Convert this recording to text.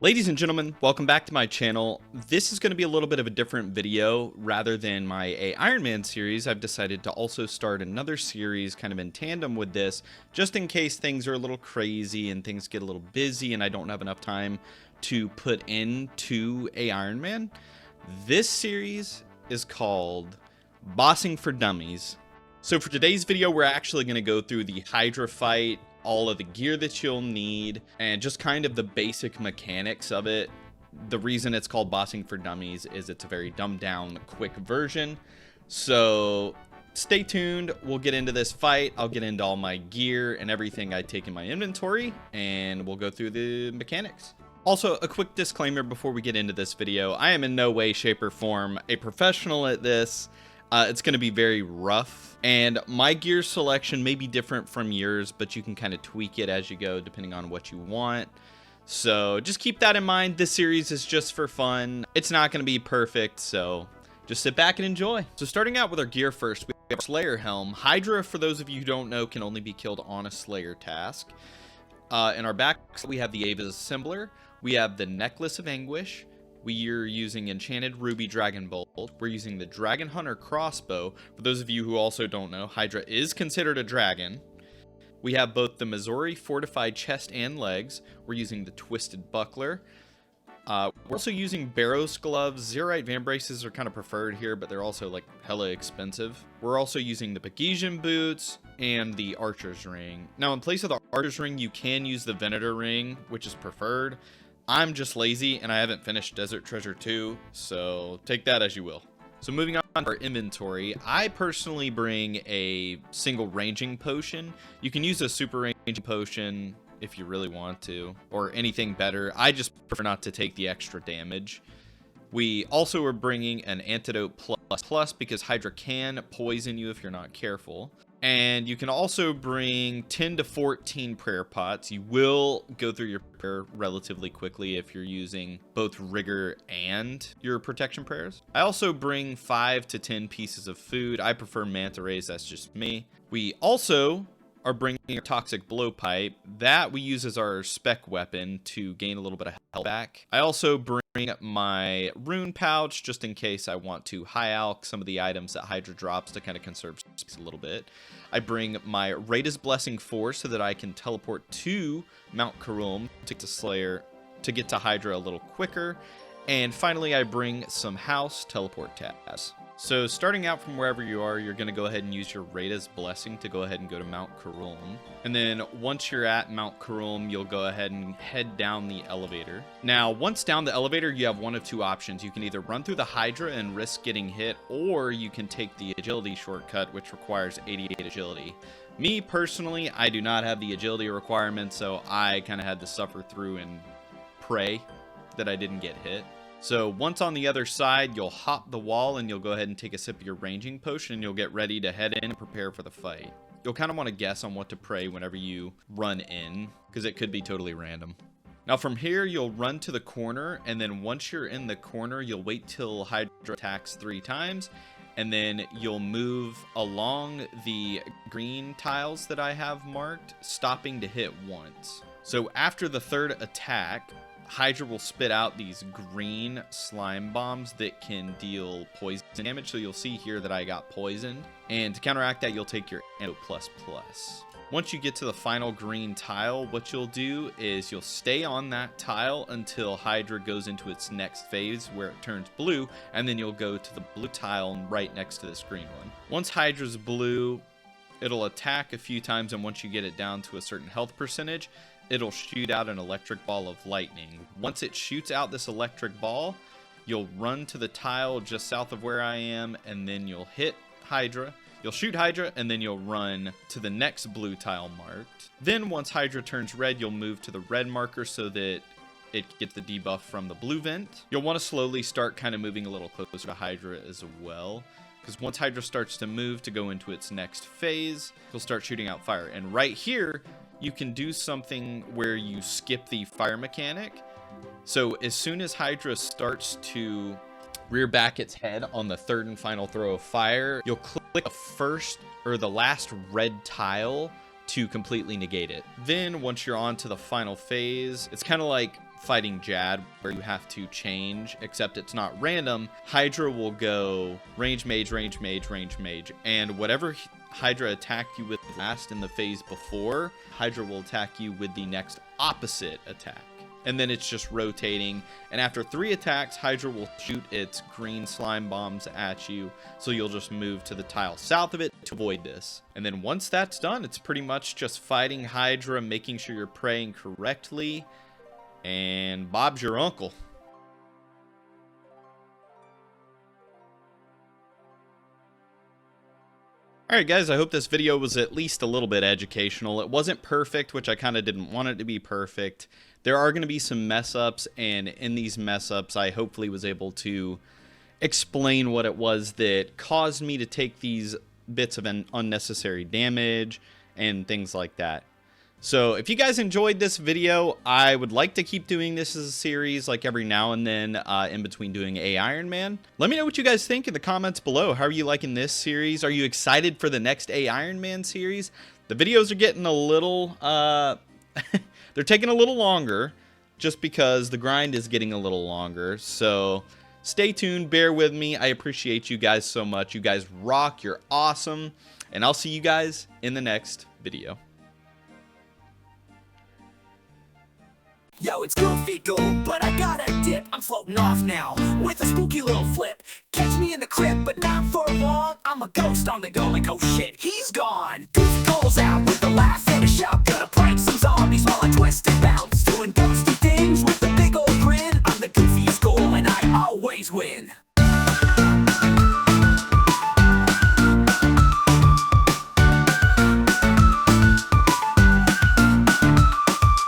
Ladies and gentlemen, welcome back to my channel. This is going to be a little bit of a different video. Rather than my Iron Man series, I've decided to also start another series kind of in tandem with this, just in case things are a little crazy and things get a little busy and I don't have enough time to put into Iron Man. This series is called Bossing for Dummies. So for today's video, we're actually going to go through the Hydra fight, all of the gear that you'll need, and just kind of the basic mechanics of it. The reason it's called Bossing for Dummies is it's a very dumbed down, quick version. So stay tuned. We'll get into this fight. I'll get into all my gear and everything I take in my inventory, and we'll go through the mechanics. Also, a quick disclaimer before we get into this video. I am in no way, shape, or form a professional at this. It's going to be very rough, and my gear selection may be different from yours, but you can kind of tweak it as you go depending on what you want. So just keep that in mind. This series is just for fun. It's not going to be perfect, so just sit back and enjoy. So starting out with our gear first, we have our Slayer Helm. Hydra, for those of you who don't know, can only be killed on a Slayer task. In our back, we have the Ava's Assembler. We have the Necklace of Anguish. We are using Enchanted Ruby Dragon Bolt. We're using the Dragon Hunter Crossbow. For those of you who also don't know, Hydra is considered a dragon. We have both the Missouri Fortified Chest and Legs. We're using the Twisted Buckler. We're also using Barrow's Gloves. Zeorite Vambraces are kind of preferred here, but they're also like hella expensive. We're also using the Pegasian Boots and the Archer's Ring. Now, in place of the Archer's Ring, you can use the Venator Ring, which is preferred. I'm just lazy and I haven't finished Desert Treasure 2, so take that as you will. So moving on to our inventory, I personally bring a single ranging potion. You can use a super ranging potion if you really want to, or anything better. I just prefer not to take the extra damage. We also are bringing an Antidote Plus because Hydra can poison you if you're not careful. And you can also bring 10 to 14 prayer pots. You will go through your prayer relatively quickly if you're using both rigor and your protection prayers. I also bring 5 to 10 pieces of food. I prefer manta rays, that's just me. We also are bringing a toxic blowpipe that we use as our spec weapon to gain a little bit of health back. I also bring my rune pouch just in case I want to high alch some of the items that Hydra drops to kind of conserve space a little bit. I bring my Raida's Blessing 4 so that I can teleport to Mount Karum to get to Slayer to get to Hydra a little quicker. And finally, I bring some house teleport tabs. So starting out from wherever you are, you're going to go ahead and use your Raida's Blessing to go ahead and go to Mount Karum. And then once you're at Mount Karum, you'll go ahead and head down the elevator. Now, once down the elevator, you have one of two options. You can either run through the Hydra and risk getting hit, or you can take the agility shortcut, which requires 88 agility. Me, personally, I do not have the agility requirement, so I kind of had to suffer through and pray that I didn't get hit. So once on the other side, you'll hop the wall and you'll go ahead and take a sip of your ranging potion and you'll get ready to head in and prepare for the fight. You'll kind of want to guess on what to pray whenever you run in, because it could be totally random. Now from here, you'll run to the corner, and then once you're in the corner, you'll wait till Hydra attacks 3 times, and then you'll move along the green tiles that I have marked, stopping to hit once. So after the third attack, Hydra will spit out these green slime bombs that can deal poison damage. So you'll see here that I got poisoned. And to counteract that, you'll take your Antidote Plus. Once you get to the final green tile, what you'll do is you'll stay on that tile until Hydra goes into its next phase where it turns blue. And then you'll go to the blue tile right next to this green one. Once Hydra's blue, it'll attack a few times. And once you get it down to a certain health percentage, it'll shoot out an electric ball of lightning. Once it shoots out this electric ball, you'll run to the tile just south of where I am, and then you'll hit Hydra. You'll shoot Hydra, and then you'll run to the next blue tile marked. Then once Hydra turns red, you'll move to the red marker so that it gets the debuff from the blue vent. You'll want to slowly start kind of moving a little closer to Hydra as well, because once Hydra starts to move to go into its next phase, you'll start shooting out fire. And right here, you can do something where you skip the fire mechanic. So as soon as Hydra starts to rear back its head on the third and final throw of fire, you'll click the first or the last red tile to completely negate it. Then once you're on to the final phase, it's kind of like fighting Jad, where you have to change, except it's not random. Hydra will go range mage, range mage, range mage, and whatever Hydra attacked you with last in the phase before, Hydra will attack you with the next opposite attack. And then it's just rotating, and after 3 attacks, Hydra will shoot its green slime bombs at you, so you'll just move to the tile south of it to avoid this. And then once that's done, it's pretty much just fighting Hydra, making sure you're praying correctly, and Bob's your uncle. Alright guys, I hope this video was at least a little bit educational. It wasn't perfect, which I kind of didn't want it to be perfect. There are going to be some mess ups, and in these mess ups I hopefully was able to explain what it was that caused me to take these bits of unnecessary damage and things like that. So if you guys enjoyed this video, I would like to keep doing this as a series, like every now and then in between doing a Iron Man. Let me know what you guys think in the comments below. How are you liking this series? Are you excited for the next a Iron Man series? The videos are getting a little, they're taking a little longer just because the grind is getting a little longer. So stay tuned, bear with me. I appreciate you guys so much. You guys rock, you're awesome. And I'll see you guys in the next video. Yo, it's GoofyGhoul, but I gotta dip. I'm floating off now with a spooky little flip. Catch me in the crib, but not for long. I'm a ghost on the go, like oh shit, he's gone. GoofyGhoul's out with a laugh and a shout. Gonna prank some zombies while I twist